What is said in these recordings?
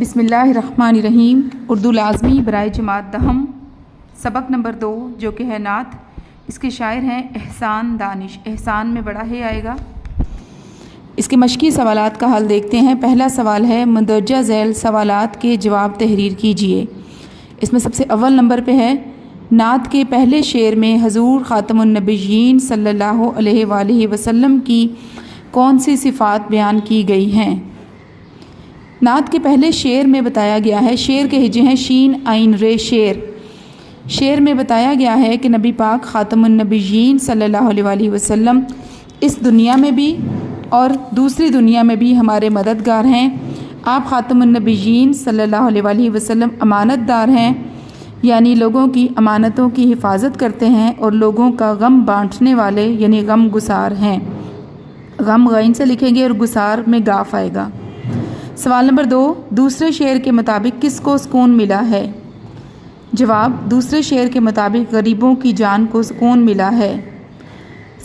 بسم اللہ الرحمن الرحیم۔ اردو لازمی برائے جماعت دہم، سبق نمبر 2 جو کہ ہے نعت۔ اس کے شاعر ہیں احسان دانش۔ احسان میں بڑا ہے آئے گا۔ اس کے مشقی سوالات کا حل دیکھتے ہیں۔ پہلا سوال ہے مندرجہ ذیل سوالات کے جواب تحریر کیجیے۔ اس میں سب سے اول نمبر پہ ہے نعت کے پہلے شعر میں حضور خاتم النبیین صلی اللہ علیہ وآلہ وسلم کی کون سی صفات بیان کی گئی ہیں؟ نعت کے پہلے شعر میں بتایا گیا ہے، شعر کے ہجے ہیں شین عین رے شعر۔ شعر میں بتایا گیا ہے کہ نبی پاک خاتم النبیین صلی اللہ علیہ وآلہ وسلم اس دنیا میں بھی اور دوسری دنیا میں بھی ہمارے مددگار ہیں۔ آپ خاتم النبیین صلی اللہ علیہ وآلہ وسلم امانت دار ہیں، یعنی لوگوں کی امانتوں کی حفاظت کرتے ہیں اور لوگوں کا غم بانٹنے والے یعنی غم گسار ہیں۔ غم غین سے لکھیں گے اور گسار میں گاف آئے گا۔ سوال نمبر 2، دوسرے شعر کے مطابق کس کو سکون ملا ہے؟ جواب، دوسرے شعر کے مطابق غریبوں کی جان کو سکون ملا ہے۔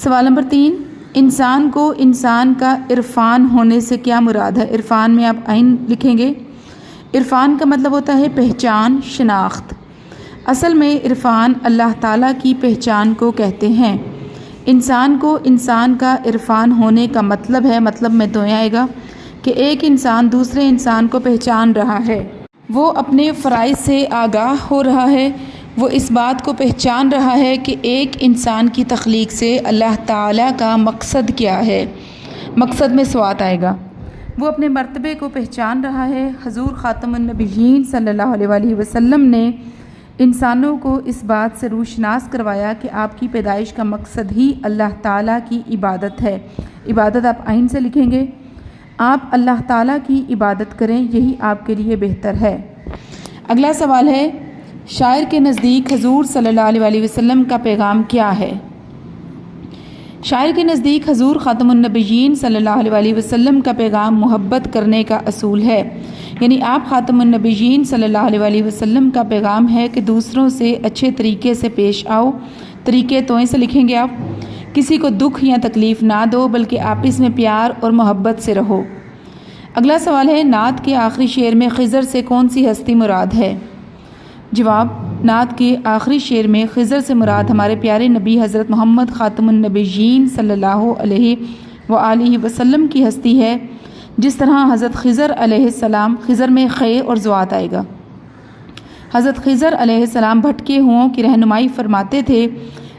سوال نمبر 3، انسان کو انسان کا عرفان ہونے سے کیا مراد ہے؟ عرفان میں آپ عین لکھیں گے۔ عرفان کا مطلب ہوتا ہے پہچان، شناخت۔ اصل میں عرفان اللہ تعالیٰ کی پہچان کو کہتے ہیں۔ انسان کو انسان کا عرفان ہونے کا مطلب ہے، مطلب میں تو آئے گا کہ ایک انسان دوسرے انسان کو پہچان رہا ہے، وہ اپنے فرائض سے آگاہ ہو رہا ہے، وہ اس بات کو پہچان رہا ہے کہ ایک انسان کی تخلیق سے اللہ تعالیٰ کا مقصد کیا ہے۔ مقصد میں سوات آئے گا۔ وہ اپنے مرتبے کو پہچان رہا ہے۔ حضور خاتم النبیین صلی اللہ علیہ وآلہ وسلم نے انسانوں کو اس بات سے روشناس کروایا کہ آپ کی پیدائش کا مقصد ہی اللہ تعالیٰ کی عبادت ہے۔ عبادت آپ عین سے لکھیں گے۔ آپ اللہ تعالیٰ کی عبادت کریں، یہی آپ کے لیے بہتر ہے۔ اگلا سوال ہے شاعر کے نزدیک حضور صلی اللہ علیہ وآلہ وسلم کا پیغام کیا ہے؟ شاعر کے نزدیک حضور خاتم النبیین صلی اللہ علیہ وآلہ وسلم کا پیغام محبت کرنے کا اصول ہے، یعنی آپ خاتم النبیین صلی اللہ علیہ وآلہ وسلم کا پیغام ہے کہ دوسروں سے اچھے طریقے سے پیش آؤ۔ طریقے توئیں سے لکھیں گے آپ۔ کسی کو دکھ یا تکلیف نہ دو بلکہ آپس میں پیار اور محبت سے رہو۔ اگلا سوال ہے نعت کے آخری شعر میں خضر سے کون سی ہستی مراد ہے؟ جواب، نعت کے آخری شعر میں خضر سے مراد ہمارے پیارے نبی حضرت محمد خاتم النبیین صلی اللہ علیہ وآلہ وسلم کی ہستی ہے۔ جس طرح حضرت خضر علیہ السلام، خضر میں خے اور زوات آئے گا، حضرت خضر علیہ السلام بھٹکے ہوں کی رہنمائی فرماتے تھے،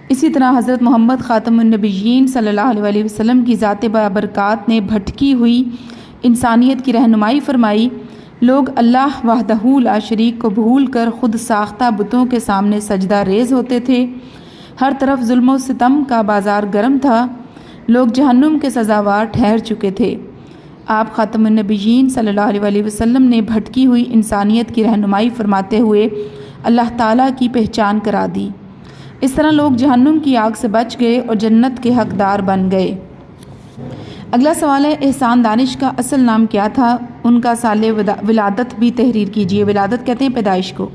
اسی طرح حضرت محمد خاتم النبیین صلی اللہ علیہ وآلہ وسلم کی ذات بابرکات نے بھٹکی ہوئی انسانیت کی رہنمائی فرمائی۔ لوگ اللہ وحدہ لا شریک کو بھول کر خود ساختہ بتوں کے سامنے سجدہ ریز ہوتے تھے۔ ہر طرف ظلم و ستم کا بازار گرم تھا، لوگ جہنم کے سزاوار ٹھہر چکے تھے۔ آپ خاتم النبیین صلی اللہ علیہ وآلہ وسلم نے بھٹکی ہوئی انسانیت کی رہنمائی فرماتے ہوئے اللہ تعالیٰ کی پہچان کرا دی۔ اس طرح لوگ جہنم کی آگ سے بچ گئے اور جنت کے حقدار بن گئے۔ اگلا سوال ہے احسان دانش کا اصل نام کیا تھا؟ ان کا سال ولادت بھی تحریر کیجیے۔ ولادت کہتے ہیں پیدائش کو۔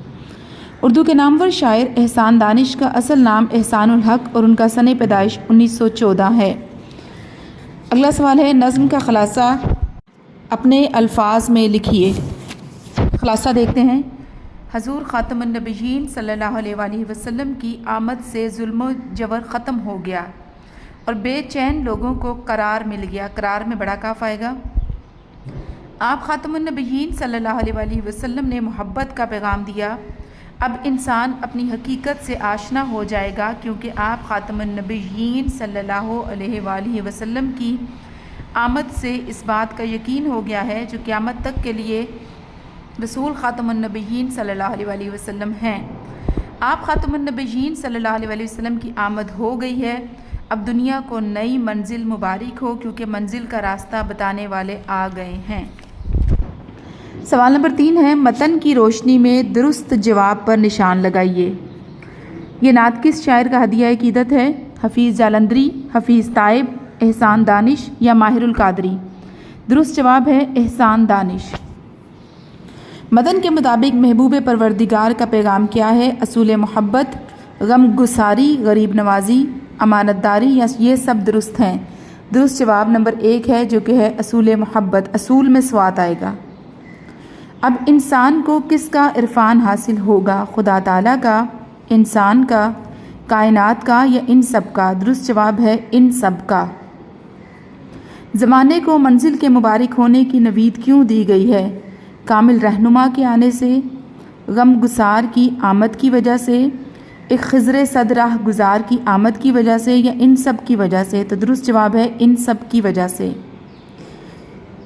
اردو کے نامور شاعر احسان دانش کا اصل نام احسان الحق اور ان کا سن پیدائش 1914 ہے۔ اگلا سوال ہے نظم کا خلاصہ اپنے الفاظ میں لکھیے۔ خلاصہ دیکھتے ہیں۔ حضور خاتم النبیین صلی اللہ علیہ وآلہ وسلم کی آمد سے ظلم و جبر ختم ہو گیا اور بے چین لوگوں کو قرار مل گیا۔ قرار میں بڑا کاف آئے گا۔ آپ خاتم النبیین صلی اللہ علیہ وآلہ وسلم نے محبت کا پیغام دیا۔ اب انسان اپنی حقیقت سے آشنا ہو جائے گا کیونکہ آپ خاتم النبیین صلی اللہ علیہ وآلہ وسلم کی آمد سے اس بات کا یقین ہو گیا ہے جو قیامت تک کے لیے رسول خاتم النبیین صلی اللہ علیہ وآلہ وسلم ہیں۔ آپ خاتم النبیین صلی اللہ علیہ وآلہ وسلم کی آمد ہو گئی ہے۔ اب دنیا کو نئی منزل مبارک ہو کیونکہ منزل کا راستہ بتانے والے آ گئے ہیں۔ سوال نمبر 3 ہے متن کی روشنی میں درست جواب پر نشان لگائیے۔ یہ نعت کس شاعر کا ہدیہ عقیدت ہے؟ حفیظ جالندری، حفیظ طائب، احسان دانش یا ماہر القادری؟ درست جواب ہے احسان دانش۔ متن کے مطابق محبوب پروردگار کا پیغام کیا ہے؟ اصول محبت، غم گساری، غریب نوازی، امانت داری یا یہ سب درست ہیں؟ درست جواب نمبر 1 ہے جو کہ ہے اصول محبت۔ اصول میں سوات آئے گا۔ اب انسان کو کس کا عرفان حاصل ہوگا؟ خدا تعالیٰ کا، انسان کا، کائنات کا یا ان سب کا؟ درست جواب ہے ان سب کا۔ زمانے کو منزل کے مبارک ہونے کی نوید کیوں دی گئی ہے؟ کامل رہنما کے آنے سے، غم گسار کی آمد کی وجہ سے، ایک خضر صد راہ گزار کی آمد کی وجہ سے یا ان سب کی وجہ سے؟ تو درست جواب ہے ان سب کی وجہ سے۔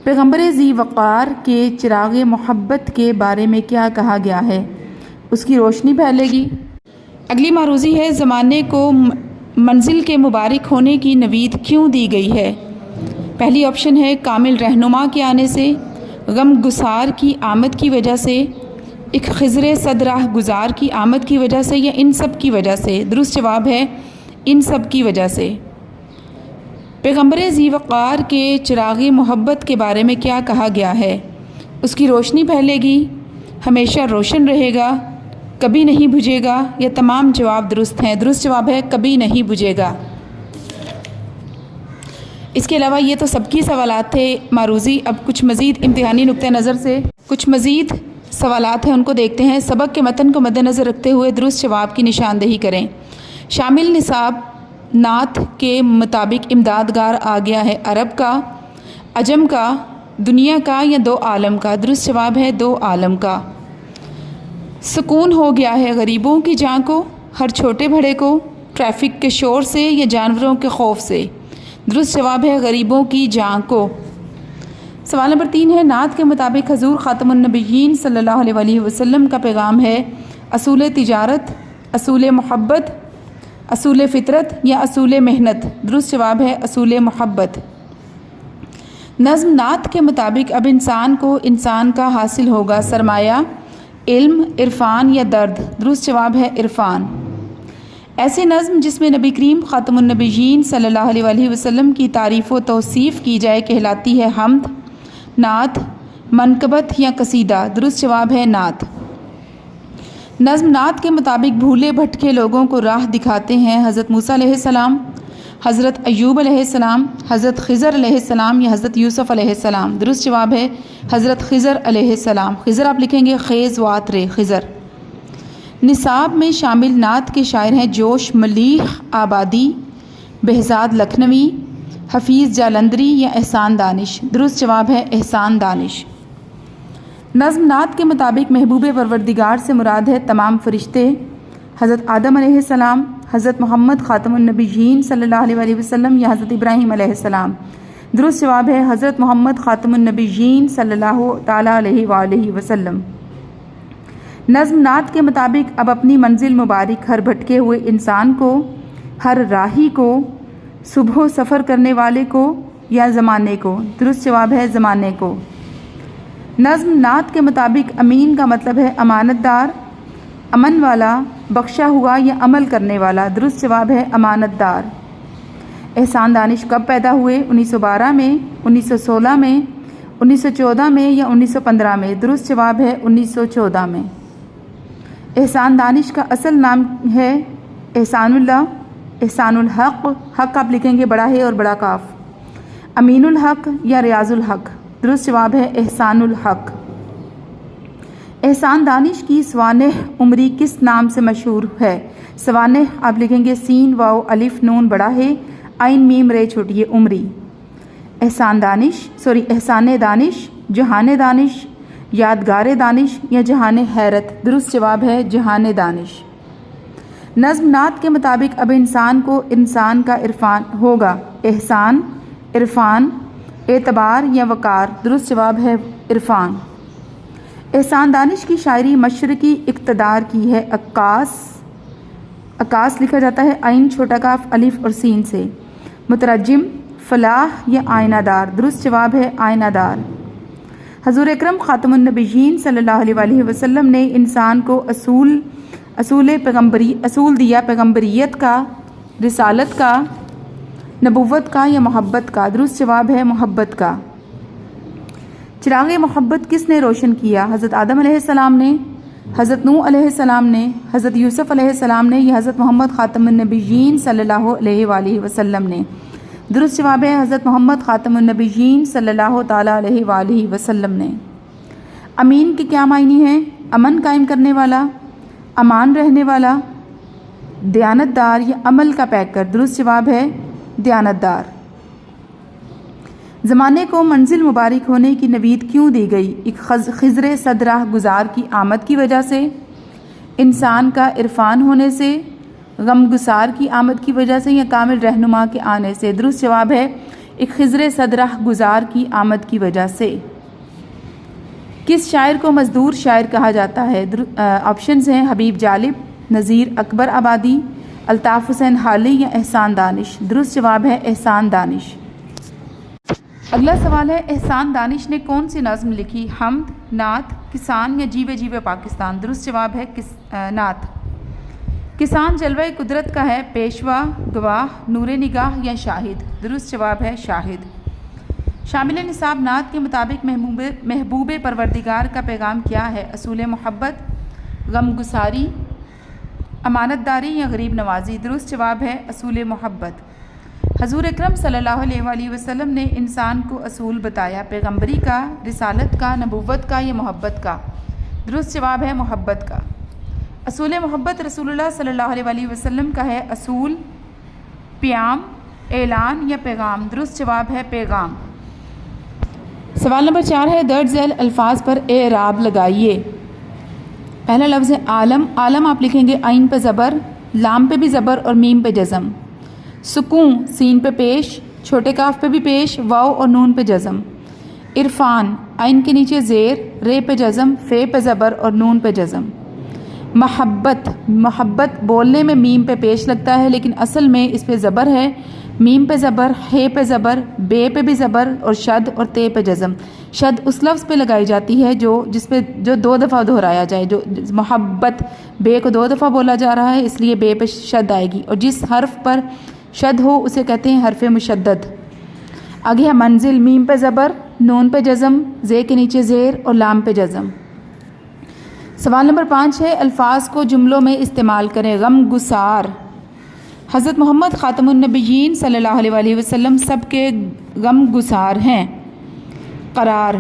پیغمبر ذی وقار کے چراغ محبت کے بارے میں کیا کہا گیا ہے؟ اس کی روشنی پھیلے گی۔ اگلی معروضی ہے زمانے کو منزل کے مبارک ہونے کی نوید کیوں دی گئی ہے؟ پہلی آپشن ہے کامل رہنما کے آنے سے، غم گسار کی آمد کی وجہ سے، ایک خضر صد راہ گزار کی آمد کی وجہ سے یا ان سب کی وجہ سے؟ درست جواب ہے ان سب کی وجہ سے۔ پیغمبر ذی وقار کے چراغ محبت کے بارے میں کیا کہا گیا ہے؟ اس کی روشنی پھیلے گی، ہمیشہ روشن رہے گا، کبھی نہیں بجھے گا، یا تمام جواب درست ہیں؟ درست جواب ہے کبھی نہیں بجھے گا۔ اس کے علاوہ یہ تو سب کی سوالات تھے معروضی۔ اب کچھ مزید امتحانی نقطہ نظر سے کچھ مزید سوالات ہیں، ان کو دیکھتے ہیں۔ سبق کے متن کو مد نظر رکھتے ہوئے درست جواب کی نشاندہی کریں۔ شامل نصاب نعت کے مطابق امدادگار آ گیا ہے عرب کا، عجم کا، دنیا کا یا دو عالم کا؟ درست جواب ہے دو عالم کا۔ سکون ہو گیا ہے غریبوں کی جاں کو، ہر چھوٹے بڑے کو، ٹریفک کے شور سے یا جانوروں کے خوف سے؟ درست جواب ہے غریبوں کی جاں کو۔ سوال نمبر 3 ہے نعت کے مطابق حضور خاتم النبیین صلی اللہ علیہ وآلہ وسلم کا پیغام ہے اصول تجارت، اصول محبت، اصول فطرت یا اصول محنت؟ درست جواب ہے اصول محبت۔ نظم نعت کے مطابق اب انسان کو انسان کا حاصل ہوگا سرمایہ، علم، عرفان یا درد؟ درست جواب ہے عرفان۔ ایسے نظم جس میں نبی کریم خاتم النبیین صلی اللہ علیہ وآلہ وسلم کی تعریف و توصیف کی جائے کہلاتی ہے حمد، نعت، منقبت یا قصیدہ؟ درست جواب ہے نعت۔ نظم نعت کے مطابق بھولے بھٹکے لوگوں کو راہ دکھاتے ہیں حضرت موسیٰ علیہ السلام، حضرت ایوب علیہ السلام، حضرت خضر علیہ السلام یا حضرت یوسف علیہ السلام؟ درست جواب ہے حضرت خضر علیہ السلام۔ خضر آپ لکھیں گے خیز وات رے، خضر۔ نصاب میں شامل نعت کے شاعر ہیں جوش ملیح آبادی، بہزاد لکھنوی، حفیظ جالندری یا احسان دانش؟ درست جواب ہے احسان دانش۔ نظم نعت کے مطابق محبوب پروردگار سے مراد ہے تمام فرشتے، حضرت آدم علیہ السلام، حضرت محمد خاتم النبیین صلی اللہ علیہ وآلہ وسلم یا حضرت ابراہیم علیہ السلام؟ درست جواب ہے حضرت محمد خاتم النبیین صلی اللہ تعالیٰ علیہ وآلہ وسلم۔ نظم نعت کے مطابق اب اپنی منزل مبارک ہر بھٹکے ہوئے انسان کو، ہر راہی کو، صبح و سفر کرنے والے کو یا زمانے کو؟ درست جواب ہے زمانے کو۔ نظم نعت کے مطابق امین کا مطلب ہے امانت دار، امن والا، بخشا ہوا یا عمل کرنے والا؟ درست جواب ہے امانت دار۔ احسان دانش کب پیدا ہوئے؟ 1912 میں، 1916 میں، 1914 میں یا 1915 میں؟ درست جواب ہے 1914 میں۔ احسان دانش کا اصل نام ہے احسان اللہ، احسان الحق، حق آپ لکھیں گے بڑا ہے اور بڑا کاف، امین الحق یا ریاض الحق؟ درست جواب ہے احسان الحق۔ احسان دانش کی سوانح عمری کس نام سے مشہور ہے؟ سوانح آپ لکھیں گے سین واو الف نون بڑا ہے عین میم رے چھوٹی ہے، عمری۔ احسان دانش، جہان دانش، یادگار دانش یا جہان حیرت؟ درست جواب ہے جہان دانش۔ نظم نعت کے مطابق اب انسان کو انسان کا عرفان ہوگا احسان، عرفان، اعتبار یا وقار؟ درست جواب ہے عرفان۔ احسان دانش کی شاعری مشرقی اقتدار کی ہے، عکاس لکھا جاتا ہے عین چھوٹا کاف الف اور سین سے، مترجم، فلاح یا آئینہ دار؟ درست جواب ہے آئینہ دار۔ حضور اکرم خاتم النبیین صلی اللہ علیہ وآلہ وسلم نے انسان کو اصول دیا پیغمبریت کا، رسالت کا، نبوت کا یا محبت کا؟ درست جواب ہے محبت کا۔ چراغ محبت کس نے روشن کیا؟ حضرت آدم علیہ السلام نے، حضرت نوح علیہ السلام نے، حضرت یوسف علیہ السلام نے یا حضرت محمد خاتم النبیین صلی اللہ علیہ وآلہ وسلم نے؟ درست جواب ہے حضرت محمد خاتم النبیین صلی اللہ تعالیٰ علیہ وآلہ وسلم نے۔ امین کے کیا معنی ہیں؟ امن قائم کرنے والا، امان رہنے والا، دیانتدار یا عمل کا پیکر۔ درست جواب ہے دیانتدار۔ زمانے کو منزل مبارک ہونے کی نوید کیوں دی گئی؟ ایک خضر صد راہ گزار کی آمد کی وجہ سے، انسان کا عرفان ہونے سے، غم گسار کی آمد کی وجہ سے، یا کامل رہنما کے آنے سے۔ درست جواب ہے ایک خضر صد راہ گزار کی آمد کی وجہ سے۔ کس شاعر کو مزدور شاعر کہا جاتا ہے؟ آپشنز ہیں حبیب جالب، نذیر اکبر آبادی، الطاف حسین حالی یا احسان دانش۔ درست جواب ہے احسان دانش۔ اگلا سوال ہے احسان دانش نے کون سی نظم لکھی؟ حمد، نعت، کسان یا جیوے جیوے پاکستان؟ درست جواب ہے نعت۔ کسان جلوہ قدرت کا ہے، پیشوا، گواہ، نور نگاہ یا شاہد؟ درست جواب ہے شاہد۔ شامل نصاب نعت کے مطابق محبوب پروردگار کا پیغام کیا ہے؟ اصول محبت، غم گساری، امانت داری یا غریب نوازی؟ درست جواب ہے اصول محبت۔ حضور اکرم صلی اللہ علیہ وآلہ وسلم نے انسان کو اصول بتایا، پیغمبری کا، رسالت کا، نبوت کا یا محبت کا؟ درست جواب ہے محبت کا۔ اصول محبت رسول اللہ صلی اللہ علیہ وآلہ وسلم کا ہے، اصول، پیام، اعلان یا پیغام؟ درست جواب ہے پیغام۔ سوال نمبر 4 ہے درج ذیل الفاظ پر اعراب لگائیے۔ پہلا لفظ ہے عالم۔ عالم آپ لکھیں گے عین پہ زبر، لام پہ بھی زبر اور میم پہ جزم۔ سکون، سین پہ پیش، چھوٹے کاف پہ بھی پیش، واو اور نون پہ جزم۔ عرفان، عین کے نیچے زیر، رے پہ جزم، فے پہ زبر اور نون پہ جزم۔ محبت، محبت بولنے میں میم پہ پیش لگتا ہے لیکن اصل میں اس پہ زبر ہے، میم پہ زبر، ہے پہ زبر، بے پہ بھی زبر اور شد اور تے پہ جزم۔ شد اس لفظ پہ لگائی جاتی ہے جو 2 دفعہ دہرایا جائے، جو محبت بے کو 2 دفعہ بولا جا رہا ہے اس لیے بے پہ شد آئے گی، اور جس حرف پر شد ہو اسے کہتے ہیں حرف مشدد۔ آگے ہے منزل، میم پہ زبر، نون پہ جزم، زے کے نیچے زیر اور لام پہ جزم۔ سوال نمبر 5 ہے الفاظ کو جملوں میں استعمال کریں۔ غم گسار، حضرت محمد خاتم النبیین صلی اللہ علیہ وآلہ وسلم سب کے غم گسار ہیں۔ قرار،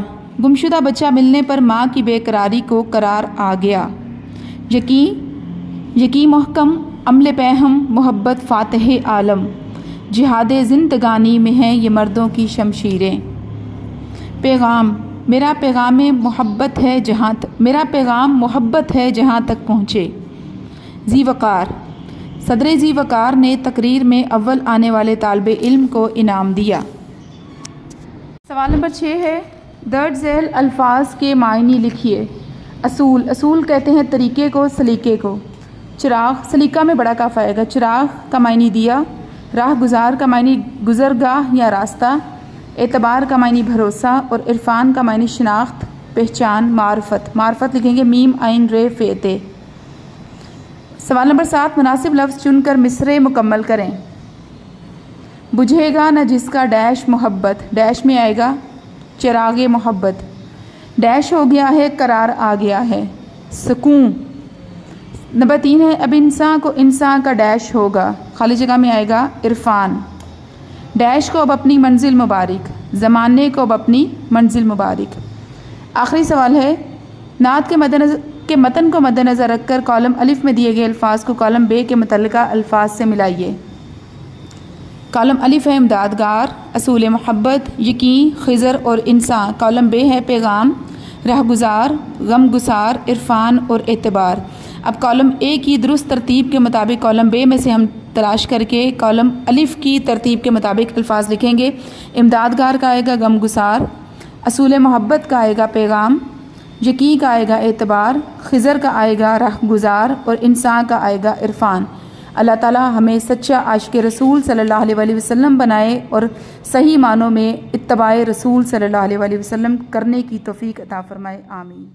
گمشدہ بچہ ملنے پر ماں کی بے قراری کو قرار آ گیا۔ یقین محکم، عمل پہم، محبت فاتح عالم، جہاد زندگانی میں ہیں یہ مردوں کی شمشیریں۔ پیغام، میرا پیغام محبت ہے جہاں تک پہنچے۔ ذی وقار، صدر ذی وقار نے تقریر میں اول آنے والے طالب علم کو انعام دیا۔ سوال نمبر 6 ہے درج ذیل الفاظ کے معنی لکھیے۔ اصول، اصول کہتے ہیں طریقے کو، سلیقے کو۔ چراغ، سلیقہ میں بڑا کاف آئے گا، چراغ کا معنی دیا۔ راہ گزار کا معنی گزرگاہ یا راستہ۔ اعتبار کا معنی بھروسہ، اور عرفان کا معنی شناخت، پہچان، معرفت۔ معرفت لکھیں گے میم عین رے فے تے۔ سوال نمبر 7 مناسب لفظ چن کر مصرعے مکمل کریں۔ بجھے گا نہ جس کا ڈیش محبت، ڈیش میں آئے گا چراغ محبت۔ ڈیش ہو گیا ہے، قرار آ گیا ہے، سکون۔ نمبر 3 ہے اب انسان کو انسان کا ڈیش ہوگا، خالی جگہ میں آئے گا عرفان۔ ڈیش کو اب اپنی منزل مبارک، زمانے کو اب اپنی منزل مبارک۔ آخری سوال ہے نعت کے متن کو مد نظر رکھ کر کالم الف میں دیے گئے الفاظ کو کالم بے کے متعلقہ الفاظ سے ملائیے۔ کالم الف ہے امدادگار، اصول محبت، یقین، خضر اور انسان۔ کالم بے ہے پیغام، راہ گزار، غم گسار، عرفان اور اعتبار۔ اب کالم اے کی درست ترتیب کے مطابق کالم بے میں سے ہم تلاش کر کے کالم الف کی ترتیب کے مطابق الفاظ لکھیں گے۔ امدادگار کا آئے گا غم گسار، اصول محبت کا آئے گا پیغام، یقین کا آئے گا اعتبار، خضر کا آئے گا راہ گزار اور انسان کا آئے گا عرفان۔ اللہ تعالیٰ ہمیں سچا عاشق رسول صلی اللہ علیہ وآلہ وسلم بنائے اور صحیح معنوں میں اتباع رسول صلی اللہ علیہ وآلہ وسلم کرنے کی توفیق عطا فرمائے، آمین۔